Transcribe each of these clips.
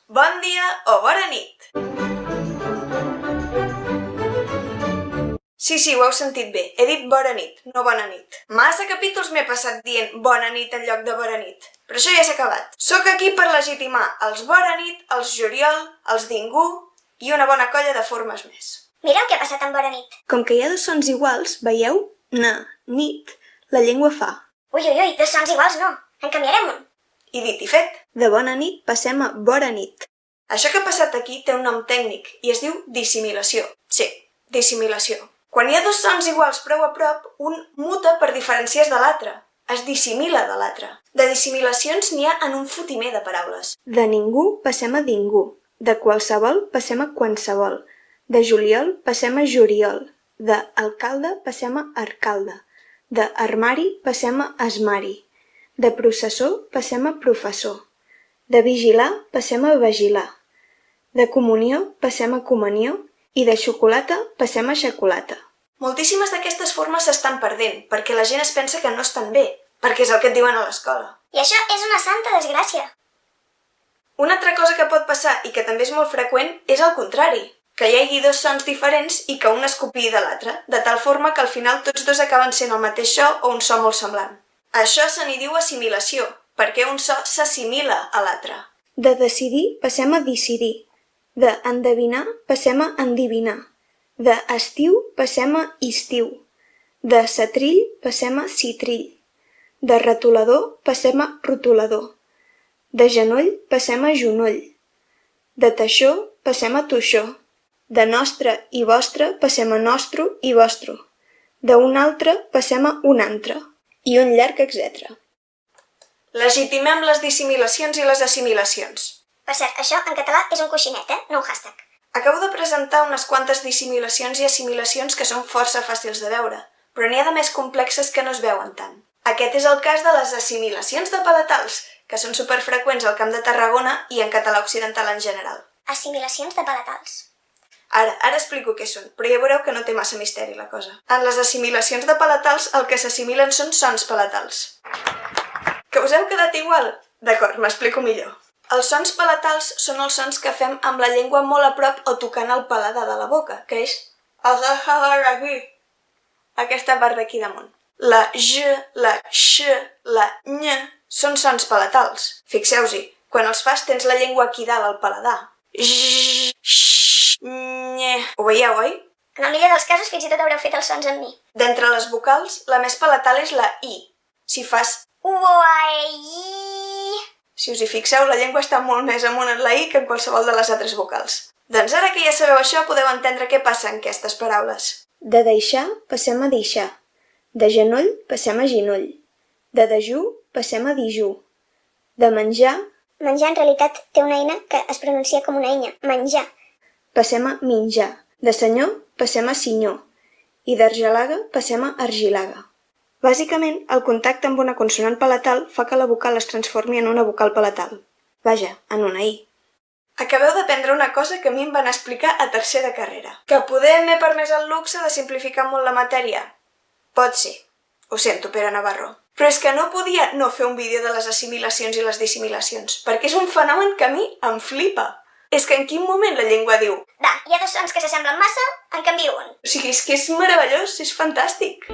Bon dia o bona nit! Sí, ho heu sentit bé. He dit bona nit, no bona nit. Massa capítols m'he passat dient bona nit en lloc de bona nit. Però això ja s'ha acabat. Sóc aquí per legitimar els bona nit, els juliol, els ningú i una bona colla de formes més. Mireu què ha passat amb bona nit. Com que hi ha dos sons iguals, veieu? Na, nit, la llengua fa. Ui, dos sons iguals no. En canviarem un. I dit i fet. De bona nit passem a bona nit. Això que ha passat aquí té un nom tècnic i es diu dissimilació. Sí, dissimilació. Quan hi ha dos sons iguals prou a prop, un muta per diferències de l'altre. Es dissimila de l'altre. De dissimilacions n'hi ha en un fotimer de paraules. De ningú passem a dingú. De qualsevol passem a qualsevol. De juliol passem a juliol. De alcalde passem a arcalde. De armari passem a esmari. De processó passem a professor. De vigilar passem a vigilar. De comunió passem a comunió i de xocolata passem a xocolata. Moltíssimes d'aquestes formes s'estan perdent perquè la gent es pensa que no estan bé, perquè és el que et diuen a l'escola. I això és una santa desgràcia. Una altra cosa que pot passar i que també és molt freqüent és el contrari, que hi hagi dos sons diferents i que un es copiï de l'altre, de tal forma que al final tots dos acaben sent el mateix so o un so molt semblant. Això se n'hi diu assimilació, perquè un so s'assimila a l'altre. De decidir passem a decidir. De endevinar passem a endivinar. De estiu passem a estiu. De setrill passem a citrill. De retolador passem a rotolador. De genoll passem a genoll. De teixó passem a toixó. De nostre i vostre passem a nostro i vostro. D'un altre passem a un altre. I un llarg etc. Legitimem les dissimilacions i les assimilacions. Per cert, això en català és un coixinet, no un hashtag. Acabo de presentar unes quantes dissimilacions i assimilacions que són força fàcils de veure, però n'hi ha de més complexes que no es veuen tant. Aquest és el cas de les assimilacions de palatals, que són superfreqüents al Camp de Tarragona i en català occidental en general. Assimilacions de palatals. Ara explico què són, però ja veureu que no té massa misteri la cosa. En les assimilacions de palatals el que s'assimilen són sons palatals. Que us heu quedat igual? D'acord, m'explico millor. Els sons palatals són els sons que fem amb la llengua molt a prop o tocant el paladar de la boca, que és aquesta part d'aquí damunt. La j, la x, la ñ són sons palatals. Fixeu-s'hi, quan els fas tens la llengua aquí dalt al paladar. J, x, ñ... Ho veieu, oi? En el millor dels casos fins i tot haureu fet els sons amb mi. D'entre les vocals, la més palatal és la i. Si fas si us hi fixeu, la llengua està molt més amunt en la i que en qualsevol de les altres vocals. Doncs ara que ja sabeu això, podeu entendre què passa en aquestes paraules. De deixar passem a deixar. De genoll passem a genoll. De dejú passem a dijú. De menjar... Menjar en realitat té una eina que es pronuncia com una enya. Menjar. Passem a minjar. De senyor passem a senyor. I d'argelaga passem a argilaga. Bàsicament, el contacte amb una consonant palatal fa que la vocal es transformi en una vocal palatal. Vaja, en una i. Acabeu d'aprendre una cosa que a mi em van explicar a tercer de carrera. Que poder m'he permès el luxe de simplificar molt la matèria? Pot ser. Ho sento, Pere Navarro. Però és que no podia no fer un vídeo de les assimilacions i les dissimilacions, perquè és un fenomen que a mi em flipa. És que en quin moment la llengua diu va, hi ha dos sons que s'assemblen massa, en canvio un. O sigui, és que és meravellós, és fantàstic.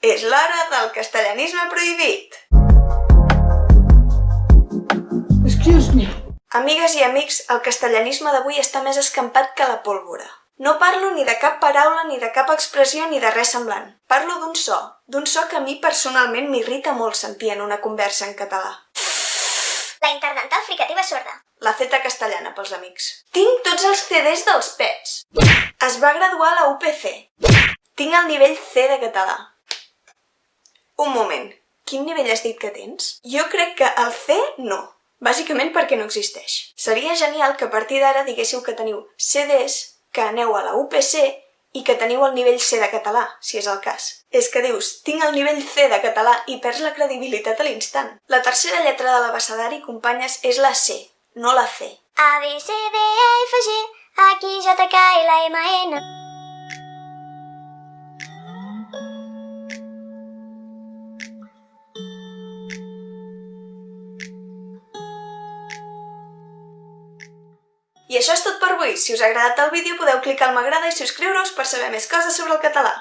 És l'hora del castellanisme prohibit. Excuse me. Amigues i amics, el castellanisme d'avui està més escampat que la pólvora. No parlo ni de cap paraula, ni de cap expressió, ni de res semblant. Parlo d'un so que a mi personalment m'irrita molt sentir en una conversa en català. La interdental fricativa sorda. La Z castellana, pels amics. Tinc tots els CDs dels pets. Es va graduar a la UPC. Tinc el nivell C de català. Un moment, quin nivell has dit que tens? Jo crec que el C no, bàsicament perquè no existeix. Seria genial que a partir d'ara diguéssiu que teniu CDs, que aneu a la UPC i que teniu el nivell C de català, si és el cas. És que dius, tinc el nivell C de català i perds la credibilitat a l'instant. La tercera lletra de l'abecedari, companyes, és la C, no la C. A, B, C, D, E, F, G, H, I, J, K, L, M, N... I això és tot per avui. Si us ha agradat el vídeo podeu clicar al m'agrada i subscriure-us per saber més coses sobre el català.